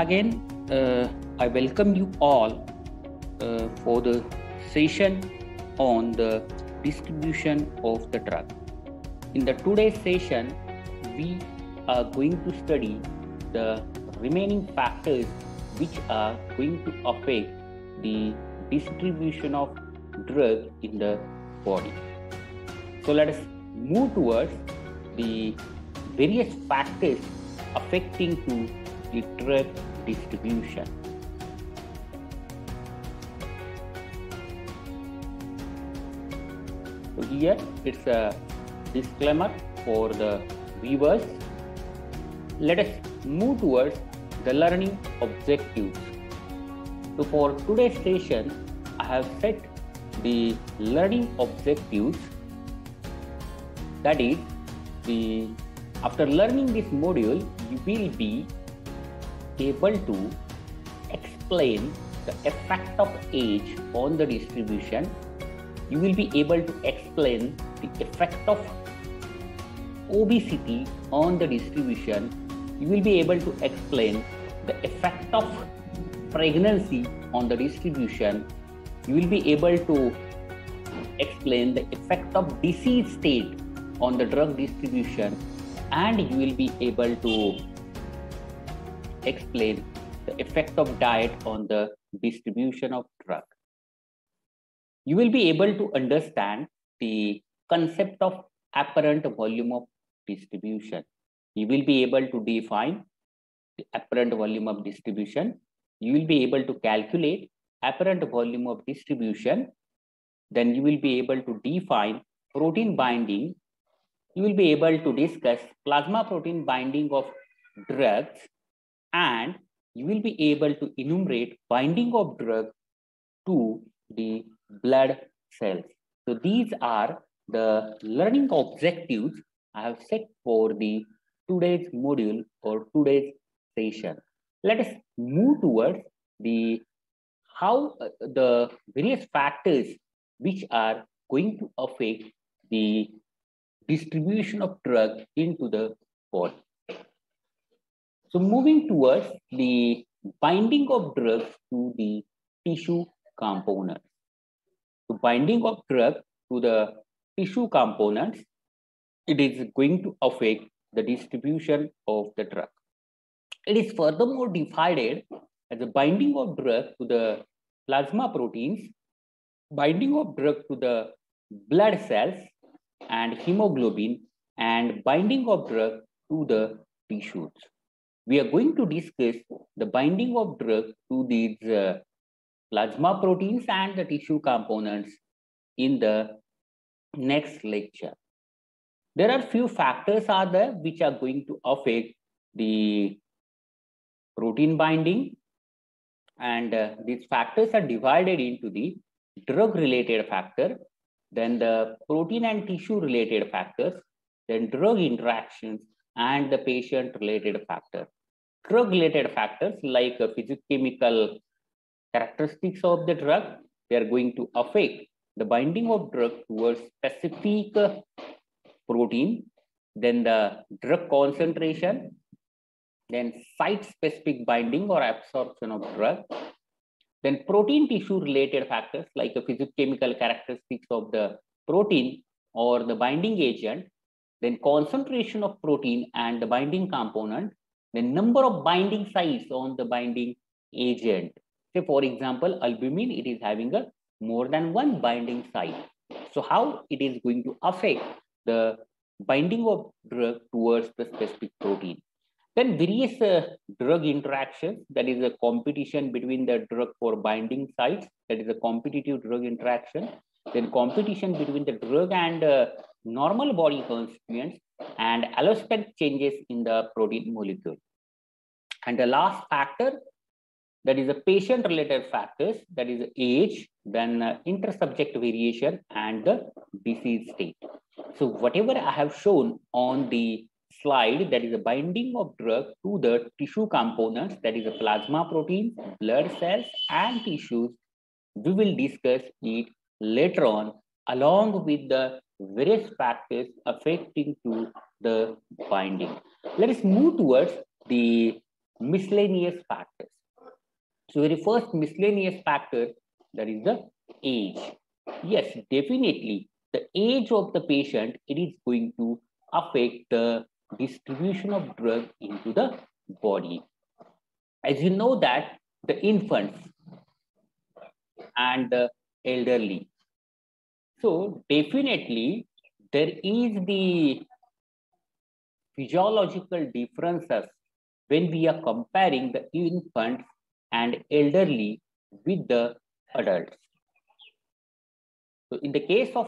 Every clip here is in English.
again, I welcome you all for the session on the distribution of the drug. In the today's session, we are going to study the remaining factors which are going to affect the distribution of drug in the body. So let us move towards the various factors affecting to the drug distribution. So here it's a disclaimer for the viewers. Let us move towards the learning objectives. So for today's session, I have set the learning objectives. That is, after learning this module, you will be able to explain the effect of age on the distribution. You will be able to explain the effect of obesity on the distribution. You will be able to explain the effect of pregnancy on the distribution. You will be able to explain the effect of disease state on the drug distribution, and you will be able to explain the effect of diet on the distribution of drug. You will be able to understand the concept of apparent volume of distribution. You will be able to define the apparent volume of distribution. You will be able to calculate apparent volume of distribution. Then you will be able to define protein binding. You will be able to discuss plasma protein binding of drugs, and you will be able to enumerate binding of drug to the blood cells. So these are the learning objectives I have set for the today's module or today's session. Let us move towards the how the various factors which are going to affect the distribution of drug into the body. So moving towards the binding of drugs to the tissue components. So binding of drug to the tissue components, it is going to affect the distribution of the drug. It is furthermore divided as a binding of drug to the plasma proteins, binding of drug to the blood cells and hemoglobin, and binding of drug to the tissues. We are going to discuss the binding of drug to these plasma proteins and the tissue components in the next lecture. There are few factors are there which are going to affect the protein binding, and these factors are divided into the drug related factor, then the protein and tissue related factors, then drug interactions, and the patient related factor. Drug related factors like physicochemical characteristics of the drug, they are going to affect the binding of drug towards specific protein, then the drug concentration, then site specific binding or absorption of drug, then protein tissue related factors like physicochemical characteristics of the protein or the binding agent, then concentration of protein and the binding component, the number of binding sites on the binding agent. Say for example, albumin, it is having a more than one binding site. So how it is going to affect the binding of drug towards the specific protein. Then various drug interactions, that is a competition between the drug for binding sites, that is a competitive drug interaction, then competition between the drug and normal body constituents, and allosteric changes in the protein molecule. And the last factor, that is the patient related factors, that is age, then intersubject variation and the disease state. So whatever I have shown on the slide, that is a binding of drug to the tissue components, that is a plasma protein, blood cells and tissues, we will discuss it later on along with the various factors affecting to the binding. Let us move towards the miscellaneous factors. So very first miscellaneous factor, that is the age. Yes, definitely the age of the patient, it is going to affect the distribution of drug into the body. As you know that the infants and the elderly. So definitely there is the physiological differences when we are comparing the infants and elderly with the adults. So in the case of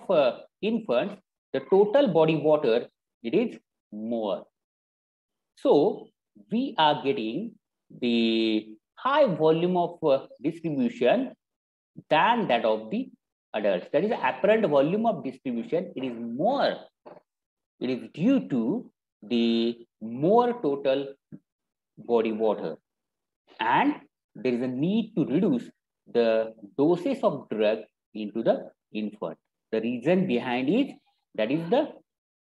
infants, the total body water, it is more. So we are getting the high volume of distribution than that of the adults. That is the apparent volume of distribution, it is more. It is due to the more total body water. And there is a need to reduce the doses of drug into the infant. The reason behind it, that is the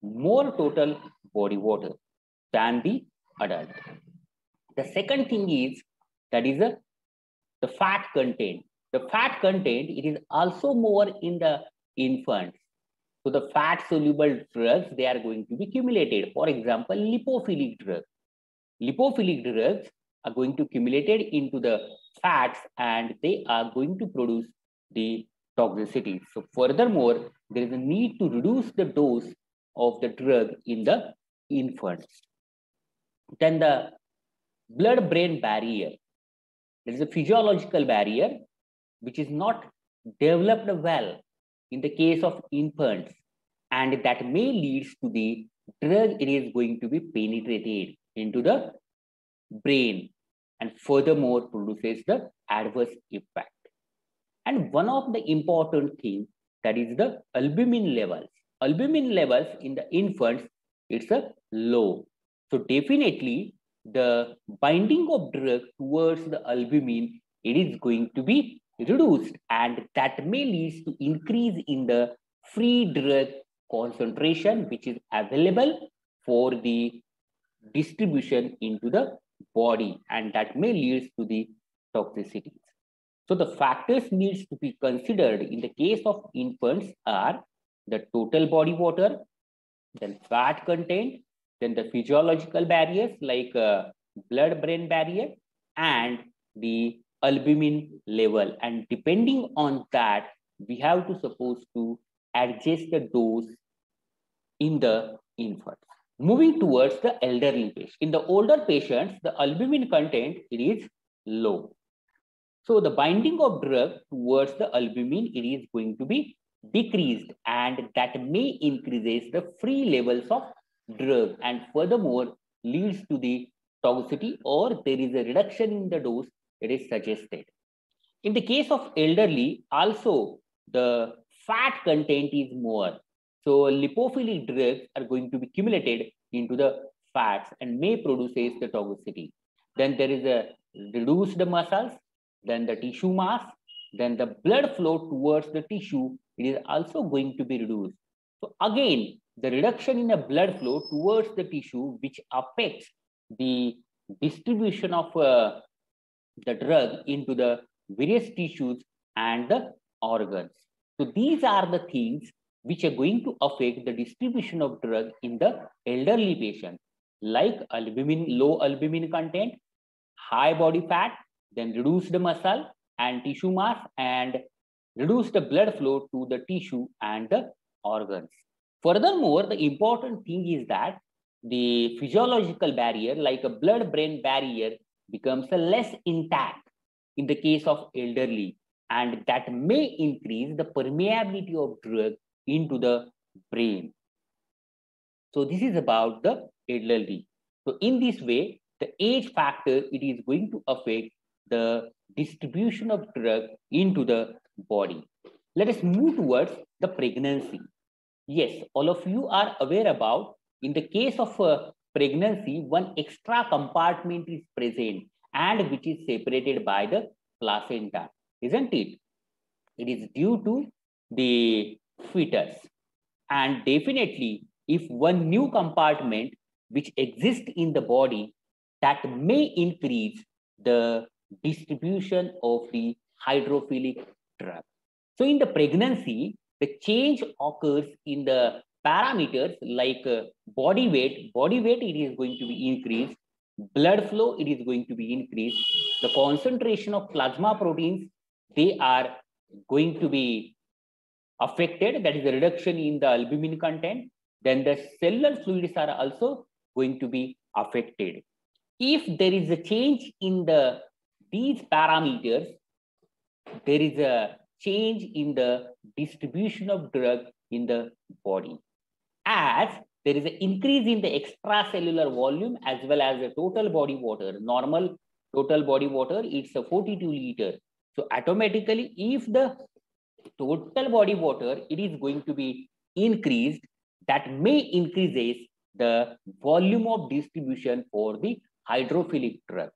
more total body water than the adult. The second thing is, that is the fat content. The fat content, it is also more in the infants. So the fat soluble drugs, they are going to be accumulated. For example, lipophilic drugs. Lipophilic drugs are going to accumulated into the fats and they are going to produce the toxicity. So furthermore, there is a need to reduce the dose of the drug in the infants. Then the blood-brain barrier. There is a physiological barrier which is not developed well in the case of infants, and that may lead to the drug, it is going to be penetrated into the brain and furthermore produces the adverse effect. And one of the important things, that is the albumin levels. Albumin levels in the infants, it's a low. So definitely the binding of drug towards the albumin, it is going to be reduced, and that may lead to increase in the free drug concentration which is available for the distribution into the body, and that may lead to the toxicities. So the factors needs to be considered in the case of infants are the total body water, then fat content, then the physiological barriers like blood-brain barrier and the albumin level. And depending on that, we have to suppose to adjust the dose in the infant. Moving towards the elderly patient. In the older patients, the albumin content, it is low. So the binding of drug towards the albumin, it is going to be decreased, and that may increases the free levels of drug and furthermore leads to the toxicity, or there is a reduction in the dose, it is suggested. In the case of elderly, also the fat content is more. So lipophilic drugs are going to be accumulated into the fats and may produces the toxicity. Then there is a reduced muscles, then the tissue mass, then the blood flow towards the tissue, it is also going to be reduced. So again, the reduction in the blood flow towards the tissue, which affects the distribution of the drug into the various tissues and the organs. So these are the things which are going to affect the distribution of drug in the elderly patient, like albumin, low albumin content, high body fat, then reduce the muscle and tissue mass, and reduce the blood flow to the tissue and the organs. Furthermore, the important thing is that the physiological barrier, like a blood-brain barrier, becomes less intact in the case of elderly, and that may increase the permeability of drug into the brain. So this is about the elderly. So in this way, the age factor, it is going to affect the distribution of drug into the body. Let us move towards the pregnancy. Yes, all of you are aware about, in the case of pregnancy, one extra compartment is present and which is separated by the placenta, isn't it? It is due to the fetus. And definitely, if one new compartment which exists in the body, that may increase the distribution of the hydrophilic drug. So in the pregnancy, the change occurs in the parameters like body weight. Body weight, it is going to be increased. Blood flow, it is going to be increased. The concentration of plasma proteins, they are going to be affected. That is a reduction in the albumin content. Then the cellular fluids are also going to be affected. If there is a change in these parameters, there is a change in the distribution of drug in the body. As there is an increase in the extracellular volume as well as the total body water. Normal total body water, it's a 42 liter. So automatically, if the total body water, it is going to be increased, that may increases the volume of distribution for the hydrophilic drug.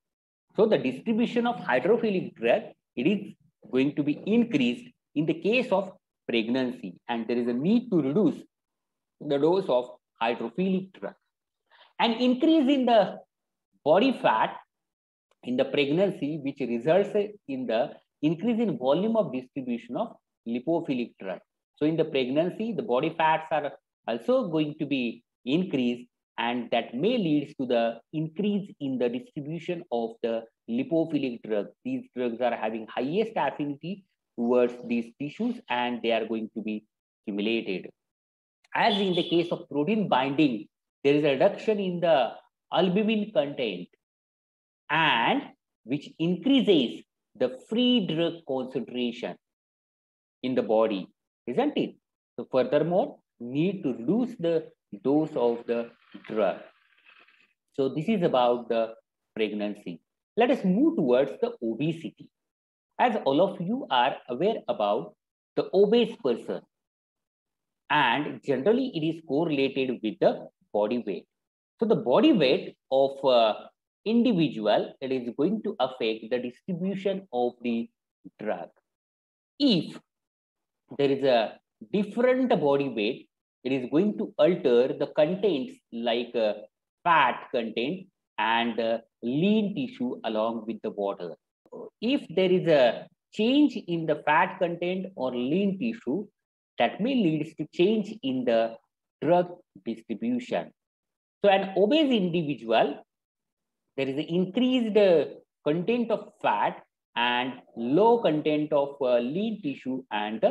So the distribution of hydrophilic drug, it is going to be increased in the case of pregnancy, and there is a need to reduce the dose of hydrophilic drug. An increase in the body fat in the pregnancy, which results in the increase in volume of distribution of lipophilic drug. So in the pregnancy, the body fats are also going to be increased, and that may lead to the increase in the distribution of the lipophilic drug. These drugs are having highest affinity towards these tissues, and they are going to be stimulated. As in the case of protein binding, there is a reduction in the albumin content, and which increases the free drug concentration in the body, isn't it? So furthermore, need to reduce the dose of the drug. So this is about the pregnancy. Let us move towards the obesity. As all of you are aware about the obese person, and generally it is correlated with the body weight. So the body weight of individual, it is going to affect the distribution of the drug. If there is a different body weight, it is going to alter the contents like fat content and lean tissue along with the water. If there is a change in the fat content or lean tissue, that may lead to change in the drug distribution. So an obese individual, there is an increased content of fat and low content of lean tissue and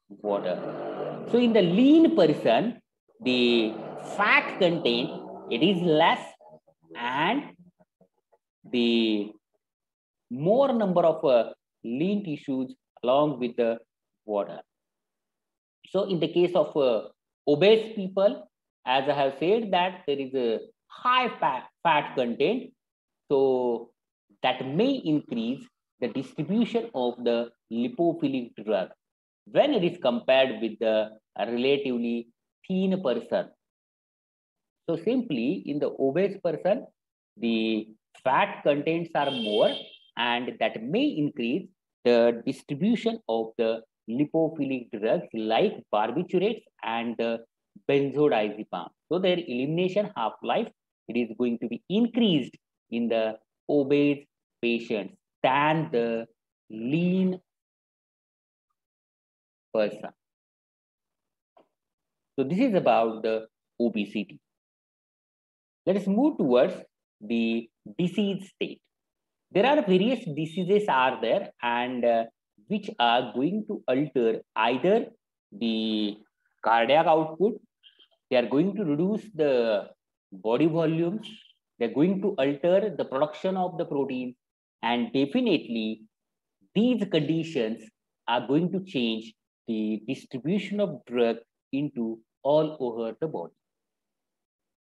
water. So in the lean person, the fat content, it is less, and the more number of lean tissues along with the water. So in the case of obese people, as I have said, that there is a high fat content, so that may increase the distribution of the lipophilic drug when it is compared with the relatively thin person. So simply in the obese person, the fat contents are more, and that may increase the distribution of the lipophilic drugs like barbiturates and benzodiazepam. So their elimination half-life, it is going to be increased in the obese patients than the lean person. So this is about the obesity. Let us move towards the disease state. There are various diseases are there, and which are going to alter either the cardiac output, they are going to reduce the body volumes, they are going to alter the production of the protein, and definitely these conditions are going to change the distribution of drug into all over the body.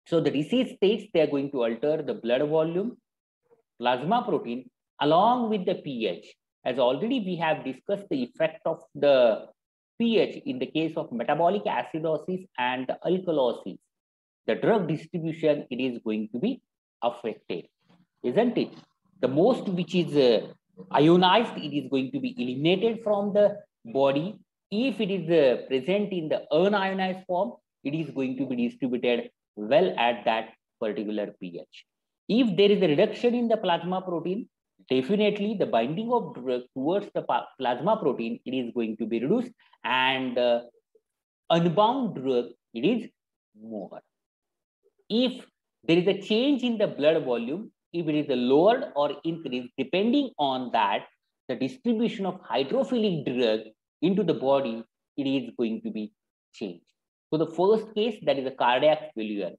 So the disease states, they are going to alter the blood volume, plasma protein, along with the pH. As already we have discussed the effect of the pH in the case of metabolic acidosis and alkalosis. The drug distribution, it is going to be affected, isn't it? The most which is ionized, it is going to be eliminated from the body. If it is present in the unionized form, it is going to be distributed well at that particular pH. If there is a reduction in the plasma protein, definitely the binding of drug towards the plasma protein, it is going to be reduced, and unbound drug, it is more. If there is a change in the blood volume, if it is lowered or increased, depending on that, the distribution of hydrophilic drug into the body, it is going to be changed. So the first case, that is a cardiac failure.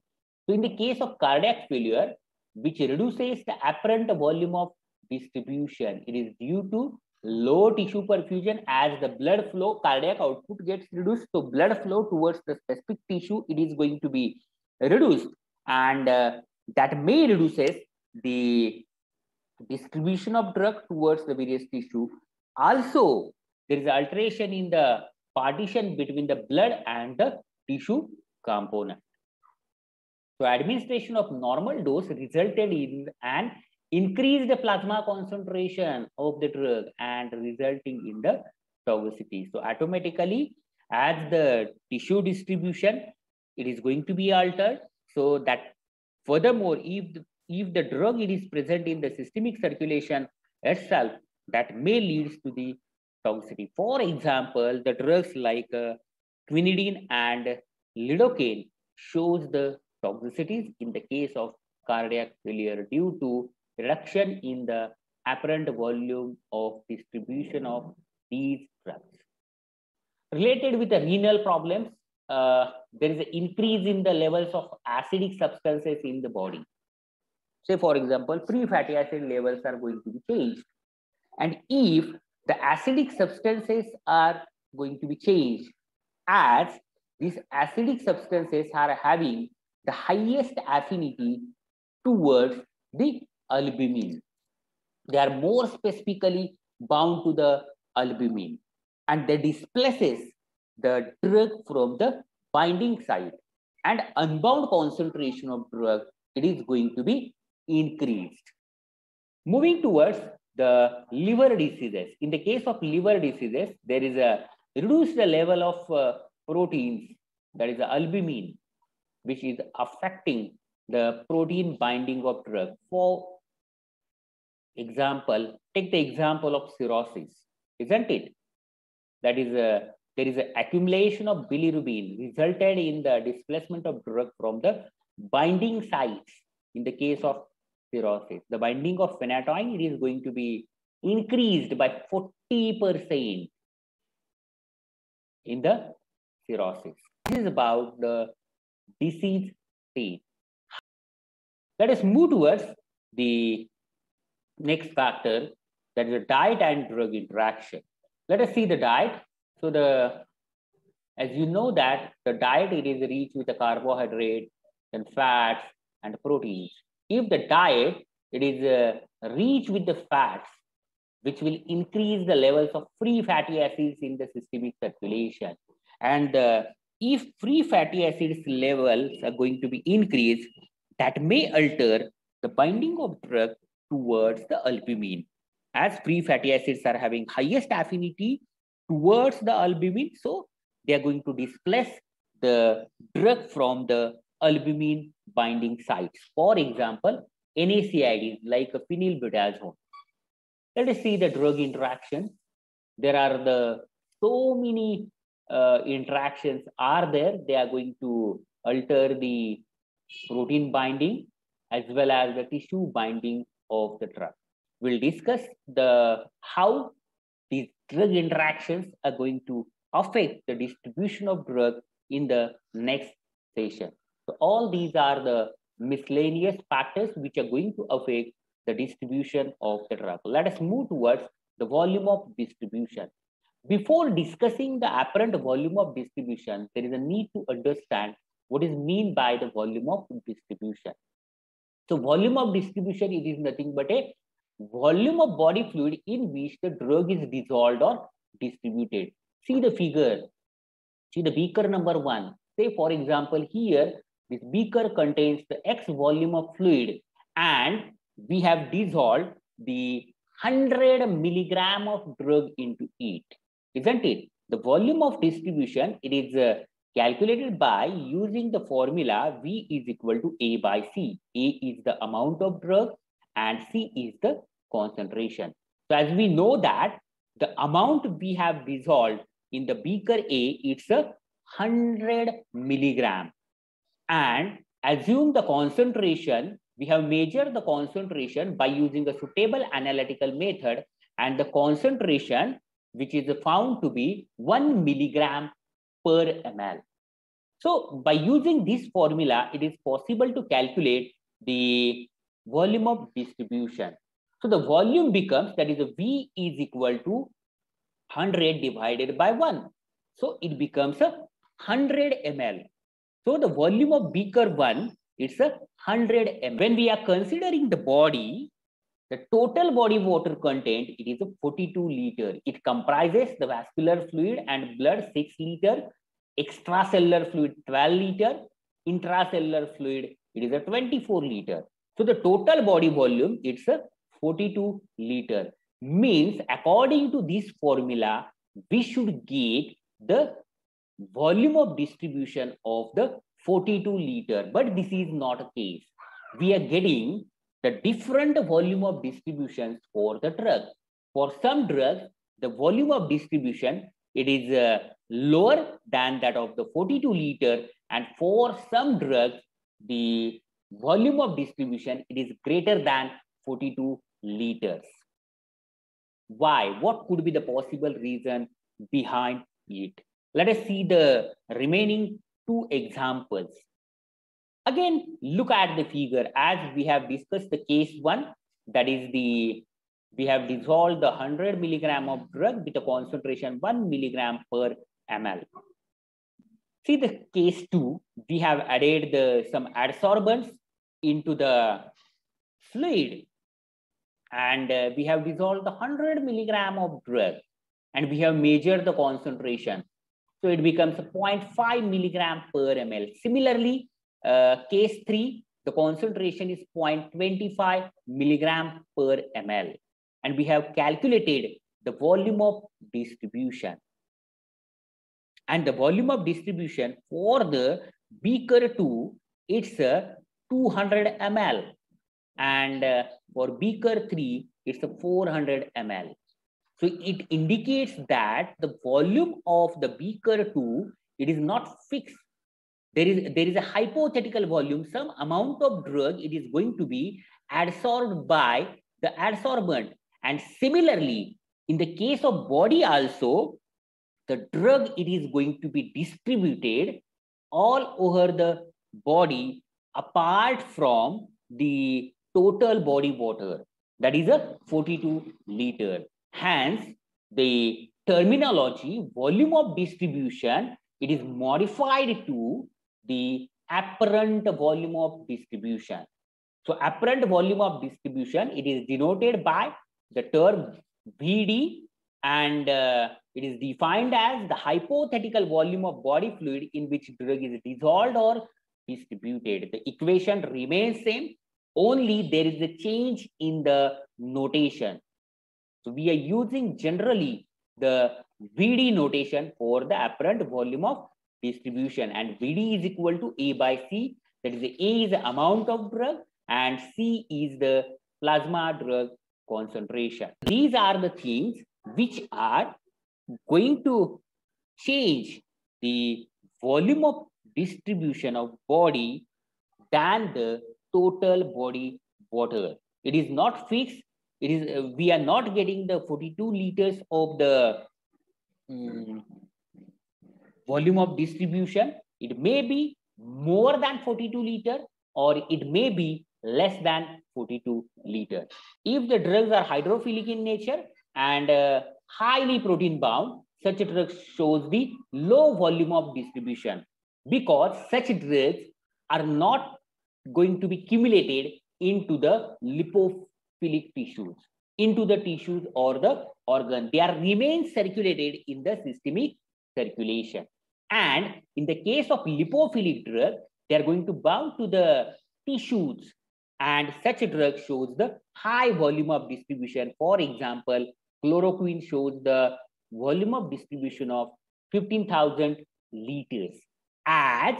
So in the case of cardiac failure, which reduces the apparent volume of distribution, it is due to low tissue perfusion. As the blood flow, cardiac output gets reduced, so blood flow towards the specific tissue, it is going to be reduced, and that may reduces the distribution of drug towards the various tissue. Also, there is alteration in the partition between the blood and the tissue component. So administration of normal dose resulted in an increased plasma concentration of the drug and resulting in the toxicity. So automatically, as the tissue distribution, it is going to be altered. So that furthermore, if the drug it is present in the systemic circulation itself, that may lead to the toxicity. For example, the drugs like quinidine and lidocaine shows the toxicities in the case of cardiac failure due to reduction in the apparent volume of distribution of these drugs. Related with the renal problems, there is an increase in the levels of acidic substances in the body. Say, for example, free fatty acid levels are going to be changed. And if the acidic substances are going to be changed, as these acidic substances are having the highest affinity towards the albumin. They are more specifically bound to the albumin, and they displaces the drug from the binding site, and unbound concentration of drug, it is going to be increased. Moving towards the liver diseases. In the case of liver diseases, there is a reduced level of proteins, that is the albumin, which is affecting the protein binding of drug. For example, take the example of cirrhosis, isn't it? That is there is an accumulation of bilirubin resulted in the displacement of drug from the binding sites. In the case of cirrhosis, the binding of phenytoin, it is going to be increased by 40% in the cirrhosis. This is about the disease state. Let us move towards the next factor, that is the diet and drug interaction. Let us see the diet. So as you know that the diet, it is rich with the carbohydrate and fats and proteins. If the diet, it is rich with the fats, which will increase the levels of free fatty acids in the systemic circulation. And if free fatty acids levels are going to be increased, that may alter the binding of drug towards the albumin. As free fatty acids are having highest affinity towards the albumin, so they are going to displace the drug from the albumin binding sites. For example, NSAIDs like phenylbutazone. Let us see the drug interaction. There are so many interactions are there. They are going to alter the protein binding as well as the tissue binding of the drug. We'll discuss how these drug interactions are going to affect the distribution of drug in the next session. So all these are the miscellaneous factors which are going to affect the distribution of the drug. Let us move towards the volume of distribution. Before discussing the apparent volume of distribution, there is a need to understand what is meant by the volume of distribution. So volume of distribution, it is nothing but a volume of body fluid in which the drug is dissolved or distributed. See the figure. See the beaker number 1. Say, for example, here, this beaker contains the X volume of fluid, and we have dissolved the 100 milligram of drug into it, isn't it? The volume of distribution, it is calculated by using the formula V is equal to A by C. A is the amount of drug and C is the concentration. So as we know that the amount we have dissolved in the beaker A, it's a 100 milligram. And assume the concentration, we have measured the concentration by using a suitable analytical method, and the concentration which is found to be 1 milligram per ml. So by using this formula, it is possible to calculate the volume of distribution. So the volume becomes, that is V is equal to 100 divided by 1. So it becomes a 100 ml. So the volume of beaker 1, it's a 100 ml. When we are considering the body, the total body water content, it is a 42 liter. It comprises the vascular fluid and blood 6 liter, extracellular fluid 12 liter, intracellular fluid, it is a 24 liter. So the total body volume, it's a 42 liter. Means according to this formula, we should get the volume of distribution of the 42 liter, but this is not a case. We are getting the different volume of distributions for the drug. For some drugs, the volume of distribution, it is lower than that of the 42 liter, and for some drugs, the volume of distribution, it is greater than 42 liters. Why? What could be the possible reason behind it? Let us see the remaining two examples. Again, look at the figure. As we have discussed the case 1, that is we have dissolved the 100 milligram of drug with a concentration 1 milligram per ml. See the case 2, we have added some adsorbents into the fluid, and we have dissolved the 100 milligram of drug, and we have measured the concentration. So it becomes 0.5 milligram per ml. Similarly, case 3, the concentration is 0.25 milligram per ml. And we have calculated the volume of distribution. And the volume of distribution for the beaker 2, it's 200 ml. And for beaker 3, it's 400 ml. So it indicates that the volume of the beaker 2, it is not fixed. There is a hypothetical volume, some amount of drug, it is going to be adsorbed by the adsorbent. And similarly, in the case of body also, the drug, it is going to be distributed all over the body apart from the total body water, that is a 42 liter. Hence, the terminology volume of distribution, it is modified to the apparent volume of distribution. So apparent volume of distribution, it is denoted by the term VD, and it is defined as the hypothetical volume of body fluid in which drug is dissolved or distributed. The equation remains same, only there is a change in the notation. So we are using generally the VD notation for the apparent volume of distribution, and VD is equal to A by C. That is, A is the amount of drug and C is the plasma drug concentration. These are the things which are going to change the volume of distribution of body than the total body water. It is not fixed. It is we are not getting the 42 liters of the volume of distribution. It may be more than 42 liter or it may be less than 42 liter. If the drugs are hydrophilic in nature and highly protein bound, such drugs shows the low volume of distribution, because such drugs are not going to be accumulated into the lipophilic tissues, into the tissues or the organ. They are remain circulated in the systemic circulation. And in the case of lipophilic drug, they are going to bound to the tissues, and such a drug shows the high volume of distribution. For example, chloroquine shows the volume of distribution of 15,000 liters. as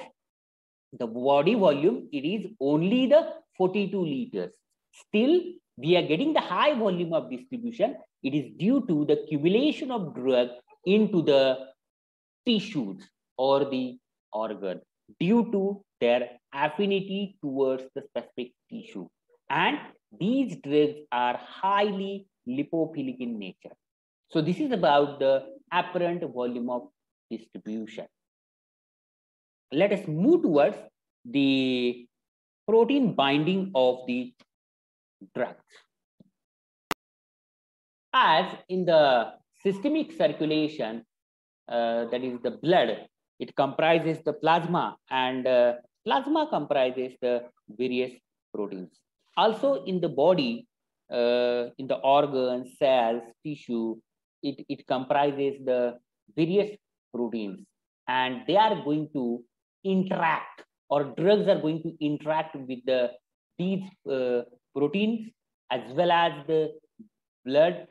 the body volume, it is only the 42 liters. Still, we are getting the high volume of distribution. It is due to the accumulation of drug into the tissues or the organ due to their affinity towards the specific tissue. And these drugs are highly lipophilic in nature. So this is about the apparent volume of distribution. Let us move towards the protein binding of the drugs. As in the systemic circulation, that is the blood, it comprises the plasma, and plasma comprises the various proteins. Also in the body, in the organs, cells, tissue, it comprises the various proteins, and they are going to interact, or drugs are going to interact with these proteins as well as the blood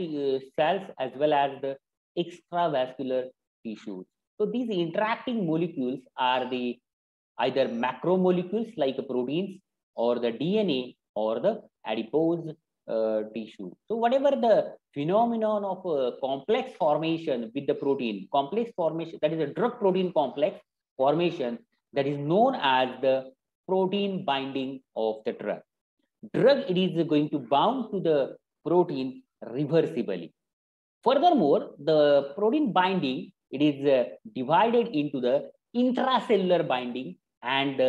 cells as well as the extravascular tissues. So these interacting molecules are the either macromolecules like proteins or the DNA or the adipose tissue. So whatever the phenomenon of complex formation with the protein, complex formation, that is a drug protein complex formation, that is known as the protein binding of the drug. Drug, it is going to bound to the protein reversibly. Furthermore, the protein binding, it is divided into the intracellular binding and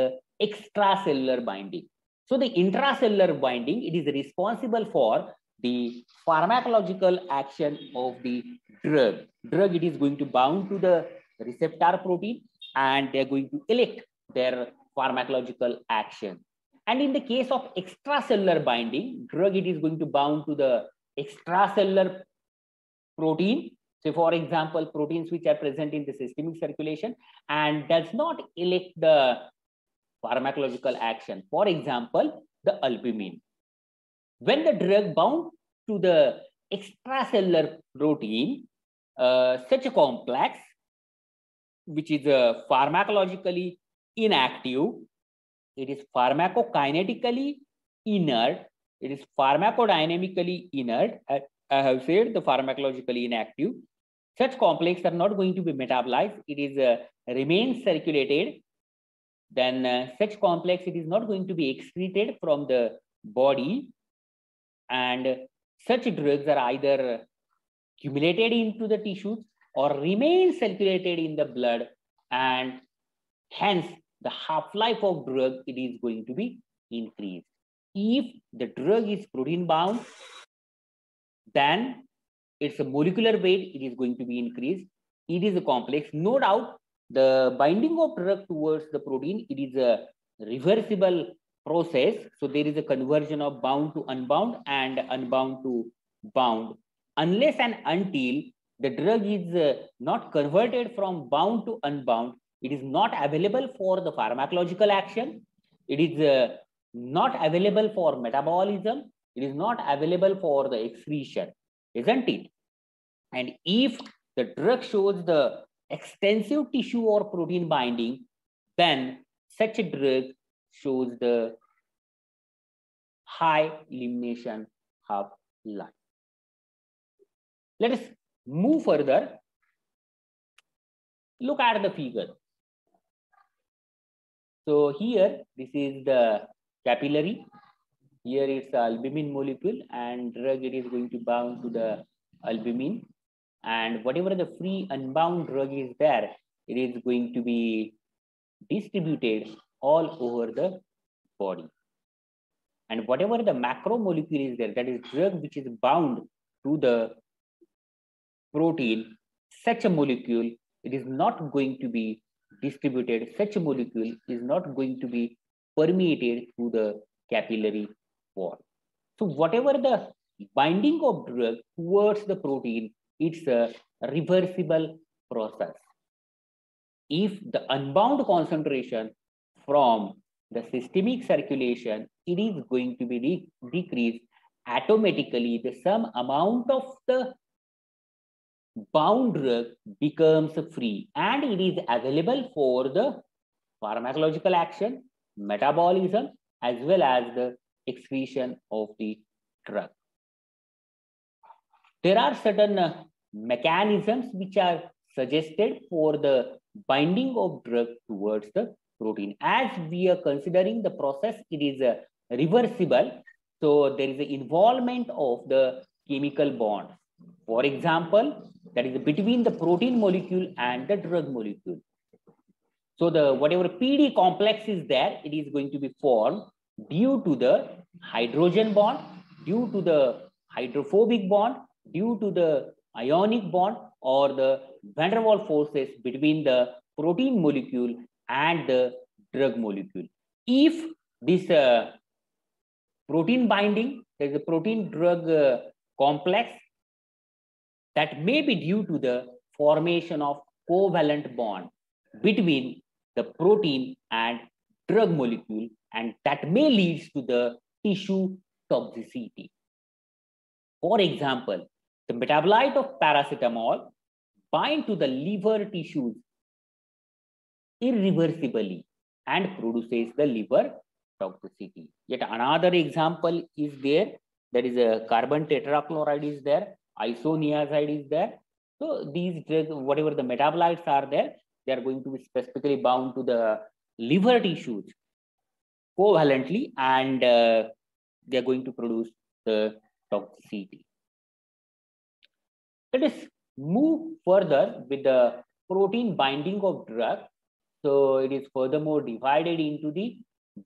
extracellular binding. So the intracellular binding, it is responsible for the pharmacological action of the drug. Drug, it is going to bound to the receptor protein and they are going to elect their pharmacological action. And in the case of extracellular binding, drug, it is going to bound to the extracellular protein. So for example, proteins which are present in the systemic circulation and does not elect the pharmacological action. For example, the albumin. When the drug bound to the extracellular protein, such a complex, which is pharmacologically inactive, it is pharmacokinetically inert, it is pharmacodynamically inert. I have said the pharmacologically inactive. Such complex are not going to be metabolized. It is remains circulated. Then such complex, it is not going to be excreted from the body, and such drugs are either accumulated into the tissues or remain circulated in the blood, and hence the half-life of drug, it is going to be increased. If the drug is protein bound, then its molecular weight, it is going to be increased. It is a complex. No doubt, the binding of drug towards the protein, it is a reversible process. So there is a conversion of bound to unbound and unbound to bound. Unless and until the drug is not converted from bound to unbound, it is not available for the pharmacological action. It is not available for metabolism. It is not available for the excretion, isn't it? And if the drug shows the extensive tissue or protein binding, then such a drug shows the high elimination half-life. Let us move further. Look at the figure. So here, this is the capillary. Here it's the albumin molecule, and drug, it is going to bound to the albumin. And whatever the free unbound drug is there, it is going to be distributed all over the body. And whatever the macromolecule is there, that is drug which is bound to the protein, such a molecule, it is not going to be distributed. Such a molecule is not going to be permeated through the capillary wall. So whatever the binding of drug towards the protein, it's a reversible process. If the unbound concentration from the systemic circulation, it is going to be decreased automatically. The some amount of the bound drug becomes free and it is available for the pharmacological action, metabolism, as well as the excretion of the drug. There are certain mechanisms which are suggested for the binding of drug towards the protein. As we are considering the process, it is reversible. So there is an involvement of the chemical bond. For example, that is between the protein molecule and the drug molecule. So the whatever PD complex is there, it is going to be formed due to the hydrogen bond, due to the hydrophobic bond, due to the ionic bond, or the van der Waals forces between the protein molecule and the drug molecule. If this protein binding, there is a protein drug complex that may be due to the formation of covalent bond between the protein and drug molecule, and that may lead to the tissue toxicity. For example, the metabolite of paracetamol bind to the liver tissues irreversibly and produces the liver toxicity. Yet another example is there. There is a carbon tetrachloride is there, isoniazide is there. So these drugs, whatever the metabolites are there, they are going to be specifically bound to the liver tissues covalently, and they are going to produce the toxicity. Let us move further with the protein binding of drug. So it is furthermore divided into the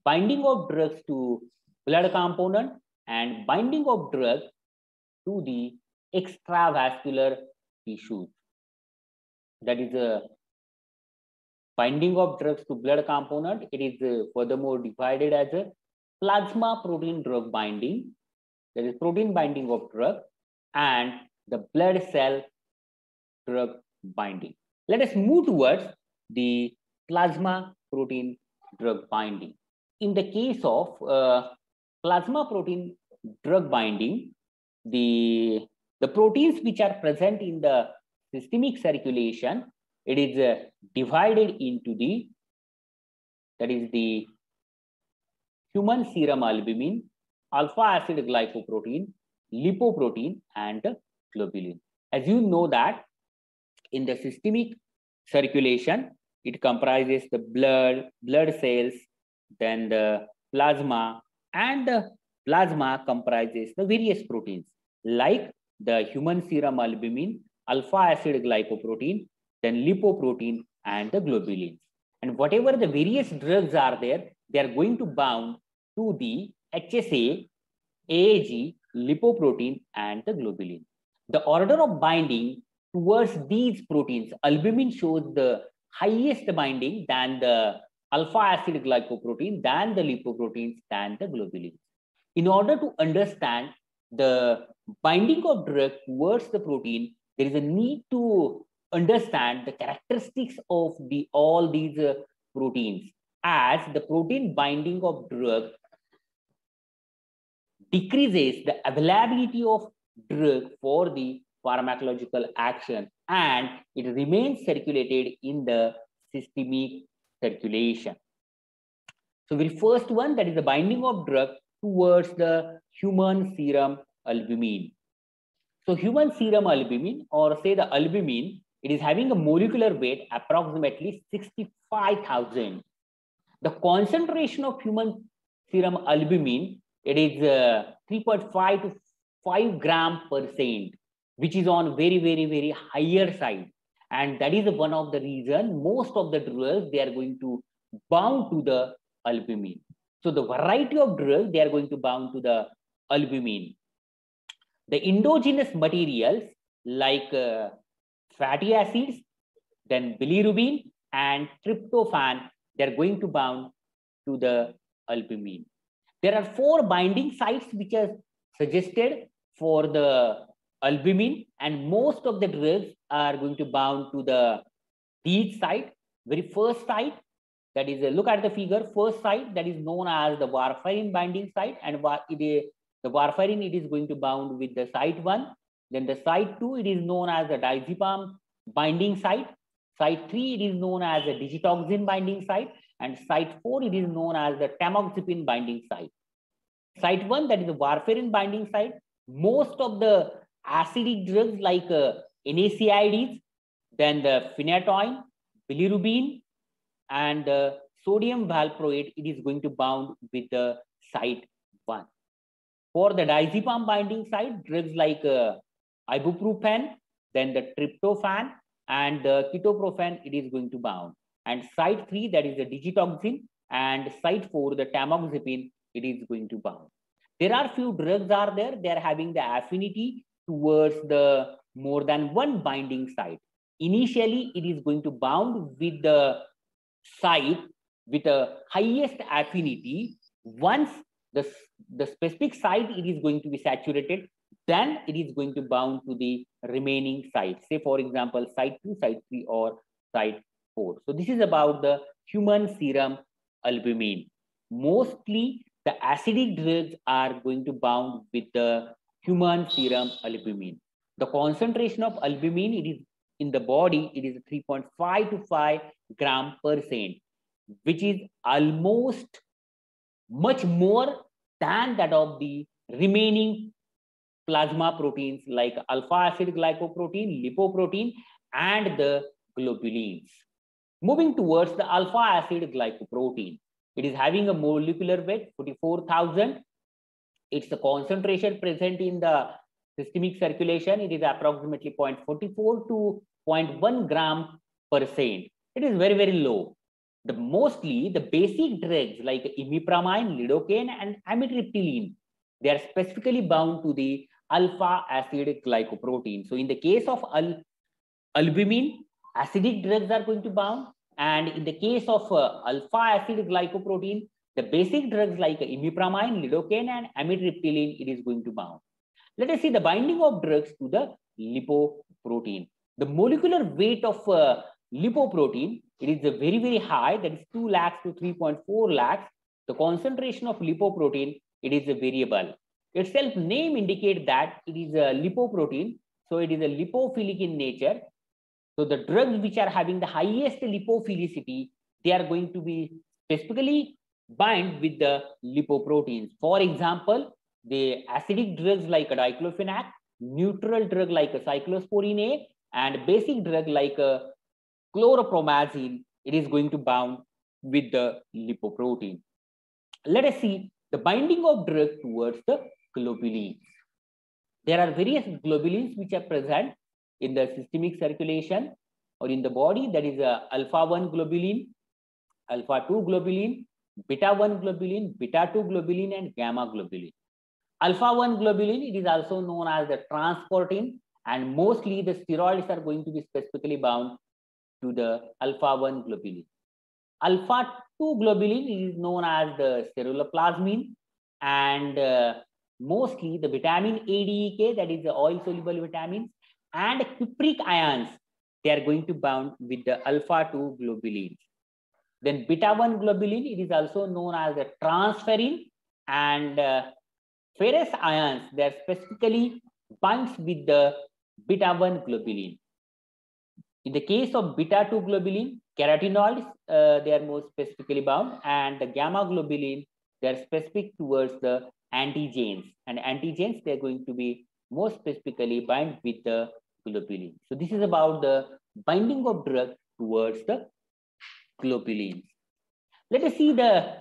binding of drugs to blood component and binding of drugs to the extravascular tissues. That is a binding of drugs to blood component. It is furthermore divided as a plasma protein drug binding, that is protein binding of drug, and the blood cell drug binding. Let us move towards the plasma protein drug binding. In the case of plasma protein drug binding, the proteins which are present in the systemic circulation, it is divided into the, that is the human serum albumin, alpha acid glycoprotein, lipoprotein, and globulin. As you know that in the systemic circulation, it comprises the blood cells, then the plasma, and the plasma comprises the various proteins like the human serum albumin, alpha acid glycoprotein, then lipoprotein, and the globulins. And whatever the various drugs are there, they are going to bound to the HSA, AAG, lipoprotein, and the globulin. The order of binding towards these proteins, albumin shows the highest binding than the alpha acid glycoprotein, than the lipoproteins, than the globulins. In order to understand the binding of drug towards the protein, there is a need to understand the characteristics of all these proteins, as the protein binding of drug decreases the availability of drug for the pharmacological action, and it remains circulated in the systemic circulation. So the first one, that is the binding of drug towards the human serum albumin. So human serum albumin, or say the albumin, it is having a molecular weight approximately 65,000. The concentration of human serum albumin, it is 3.5 to 5 gram%, which is on very higher side. And that is one of the reason most of the drugs, they are going to bound to the albumin. So the variety of drugs, they are going to bound to the albumin. The endogenous materials like fatty acids, then bilirubin and tryptophan, they are going to bound to the albumin. There are 4 binding sites which are suggested for the albumin, and most of the drugs are going to bound to these site. Very first site, that is, look at the figure, first site, that is known as the warfarin binding site, and the warfarin, it is going to bound with the site 1. Then the site 2, it is known as the diazepam binding site. Site 3, it is known as a digitoxin binding site. and site 4, it is known as the tamoxifene binding site. Site 1, that is the warfarin binding site. Most of the acidic drugs like NSAIDs, then the phenytoin, bilirubin, and sodium valproate, it is going to bound with the site 1. For the diazepam binding site, drugs like ibuprofen, then the tryptophan, and the ketoprofen, it is going to bound. And site 3, that is the digitoxin, and site 4, the tamoxifene, it is going to bound. There are few drugs are there, they are having the affinity towards the more than one binding site. Initially, it is going to bound with the site with the highest affinity. Once the specific site it is going to be saturated, then it is going to bound to the remaining site. Say, for example, site 2, site 3, or site 4. So this is about the human serum albumin. Mostly, the acidic drugs are going to bound with the human serum albumin. The concentration of albumin, it is in the body, it is 3.5 to 5 gram per cent, which is almost much more than that of the remaining plasma proteins like alpha acid glycoprotein, lipoprotein, and the globulins. Moving towards the alpha acid glycoprotein, it is having a molecular weight 44,000. It's a concentration present in the systemic circulation. It is approximately 0.44 to 0.1 gram per cent. It is very, very low. Mostly the basic drugs like imipramine, lidocaine, and amitriptyline, they are specifically bound to the alpha acid glycoprotein. So in the case of albumin, acidic drugs are going to bound, and in the case of alpha acid glycoprotein, the basic drugs like imipramine, lidocaine, and amitriptyline, it is going to bound. Let us see the binding of drugs to the lipoprotein. The molecular weight of lipoprotein, it is very, very high, that is 2 lakhs to 3.4 lakhs. The concentration of lipoprotein, it is a variable. Itself name indicates that it is a lipoprotein, so it is a lipophilic in nature. So the drugs which are having the highest lipophilicity, they are going to be specifically bind with the lipoproteins. For example, the acidic drugs like a diclofenac, neutral drug like a cyclosporine A, and basic drug like a chloropromazine, it is going to bound with the lipoprotein. Let us see the binding of drug towards the globulins. There are various globulins which are present in the systemic circulation or in the body. That is alpha 1 globulin, alpha 2 globulin, beta 1 globulin, beta 2 globulin, and gamma globulin. Alpha 1 globulin, it is also known as the transportin, and mostly the steroids are going to be specifically bound to the alpha 1 globulin. Alpha 2 globulin is known as the ceruloplasmin, and mostly the vitamin A, D, E, K, that is the oil soluble vitamins, and cupric ions, they are going to bound with the alpha 2 globulins. Then beta 1 globulin, it is also known as the transferrin, and ferrous ions, they are specifically binds with the beta 1 globulin. In the case of beta 2 globulin, carotenoids, they are more specifically bound, and the gamma globulin, they are specific towards the antigens, and antigens, they are going to be more specifically bind with the globulin. So this is about the binding of drug towards the globulins. Let us see the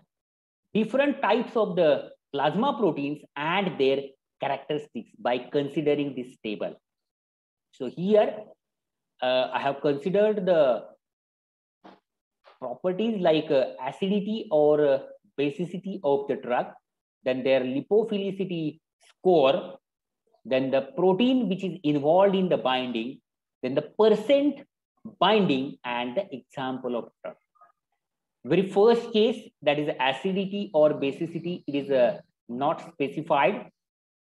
different types of the plasma proteins and their characteristics by considering this table. So here I have considered the properties like acidity or basicity of the drug, then their lipophilicity score, then the protein which is involved in the binding, then the percent binding, and the example of drug. Very first case, that is acidity or basicity, it is not specified.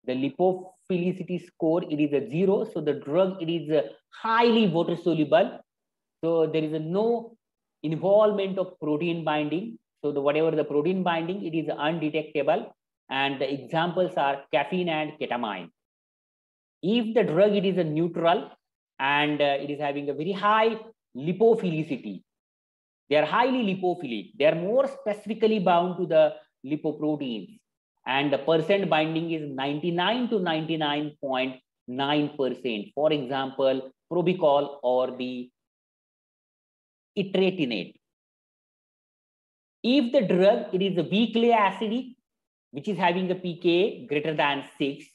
The lipophilicity score, it is a 0. So the drug, it is highly water soluble. So there is no involvement of protein binding. So whatever the protein binding, it is undetectable. And the examples are caffeine and ketamine. If the drug, it is a neutral and it is having a very high lipophilicity, They are highly lipophilic. They are more specifically bound to the lipoproteins. And the percent binding is 99 to 99.9%. For example, Probicol or the etretinate. If the drug, it is a weakly acidic, which is having a pKa greater than 6,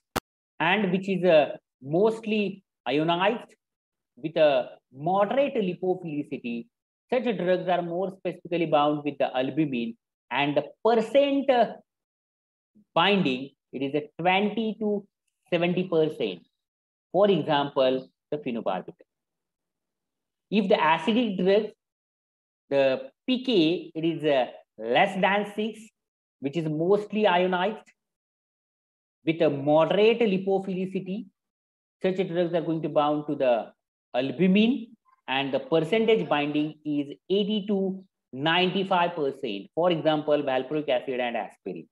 and which is mostly ionized with a moderate lipophilicity, such drugs are more specifically bound with the albumin, and the percent binding, it is a 20 to 70%. For example, the phenobarbital. If the acidic drug, the pKa, it is less than 6, which is mostly ionized with a moderate lipophilicity, such drugs are going to bound to the albumin, and the percentage binding is 80 to 95%. For example, valproic acid and aspirin.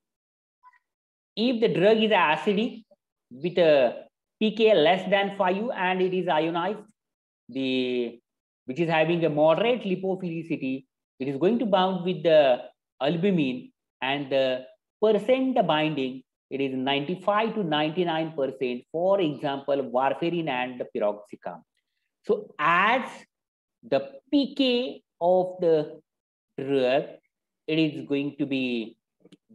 If the drug is acidic with a pKa less than 5 and it is ionized, which is having a moderate lipophilicity, it is going to bound with the albumin, and the percent binding, it is 95 to 99%. For example, warfarin and the piroxicam. So as the pK of the drug, it is going to be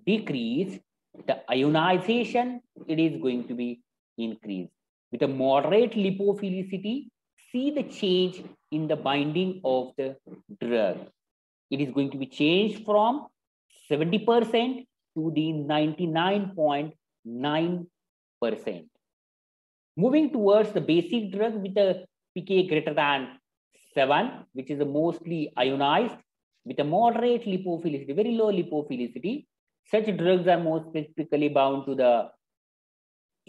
decreased, the ionization, it is going to be increased. With a moderate lipophilicity, see the change in the binding of the drug. It is going to be changed from 70% to the 99.9%. Moving towards the basic drug with a pKa greater than 7, which is mostly ionized with a moderate lipophilicity, very low lipophilicity. Such drugs are more specifically bound to the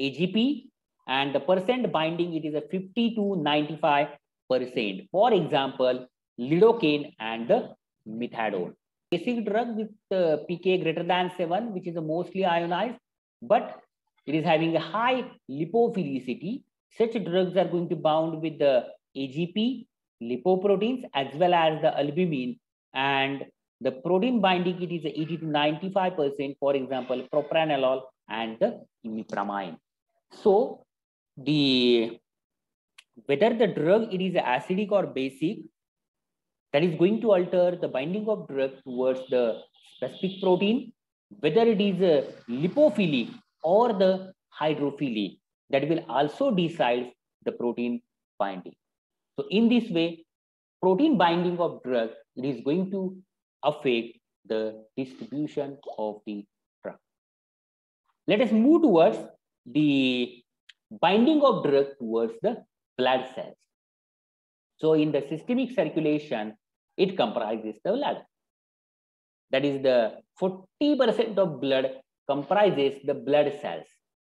AGP, and the percent binding, it is a 50 to 95%. For example, lidocaine and the methadone. Basic drug with pKa greater than 7, which is mostly ionized, but it is having a high lipophilicity. Such drugs are going to bound with the AGP, lipoproteins, as well as the albumin, and the protein binding, it is 80 to 95%. For example, propranolol and the imipramine. So whether the drug, it is acidic or basic, that is going to alter the binding of drug towards the specific protein, whether it is lipophilic or the hydrophilic, that will also decide the protein binding. So in this way, protein binding of drug, it is going to affect the distribution of the drug. Let us move towards the binding of drug towards the blood cells. So in the systemic circulation, it comprises the blood. That is, the 40% of blood comprises the blood cells,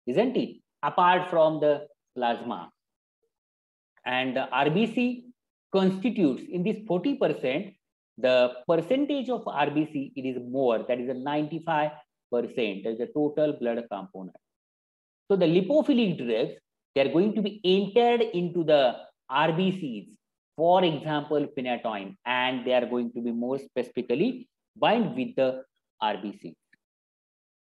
isn't it? Apart from the plasma. And the RBC constitutes, in this 40%, the percentage of RBC, it is more, that is a 95%, that is the total blood component. So the lipophilic drugs, they are going to be entered into the RBCs, for example, phenytoin, and they are going to be more specifically bind with the RBC.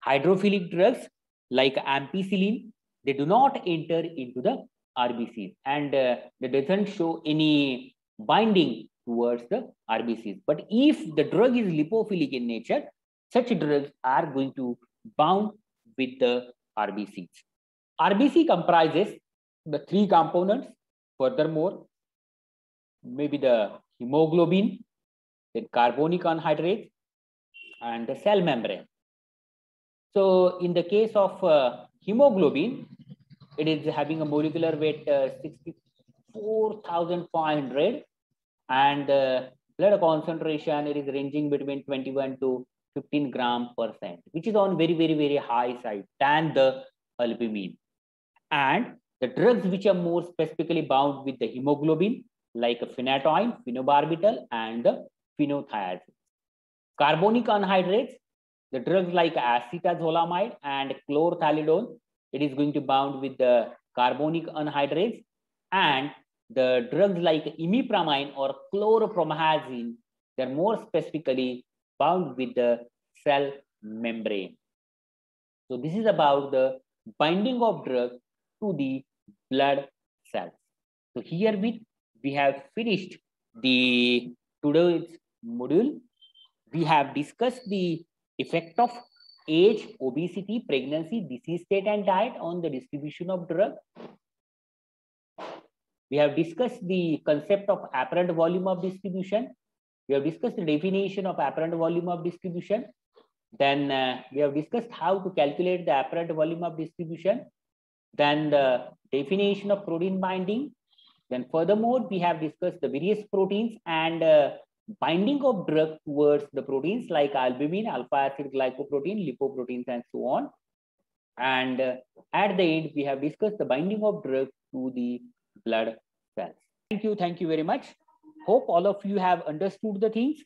Hydrophilic drugs like ampicillin, they do not enter into the RBCs, and they doesn't show any binding towards the RBCs. But if the drug is lipophilic in nature, such drugs are going to bound with the RBCs. RBC comprises the 3 components. Furthermore, maybe the hemoglobin, then carbonic anhydrase, and the cell membrane. So in the case of hemoglobin, it is having a molecular weight 64,500, and blood concentration, it is ranging between 21 to 15 gram%, which is on very, very, very high side than the albumin. And the drugs which are more specifically bound with the hemoglobin, like phenytoin, phenobarbital, and the phenothiazine. Carbonic anhydrates, the drugs like acetazolamide and chlorthalidone, it is going to bound with the carbonic anhydrase, and the drugs like imipramine or chlorpromazine, They are more specifically bound with the cell membrane. So this is about the binding of drug to the blood cells. So here we have finished the today's module. We have discussed the effect of age, obesity, pregnancy, disease state, and diet on the distribution of drug. We have discussed the concept of apparent volume of distribution. We have discussed the definition of apparent volume of distribution. Then we have discussed how to calculate the apparent volume of distribution. Then the definition of protein binding. Then furthermore, we have discussed the various proteins and binding of drug towards the proteins like albumin, alpha-acid glycoprotein, lipoproteins, and so on. And at the end, we have discussed the binding of drug to the blood cells. Thank you very much. Hope all of you have understood the things.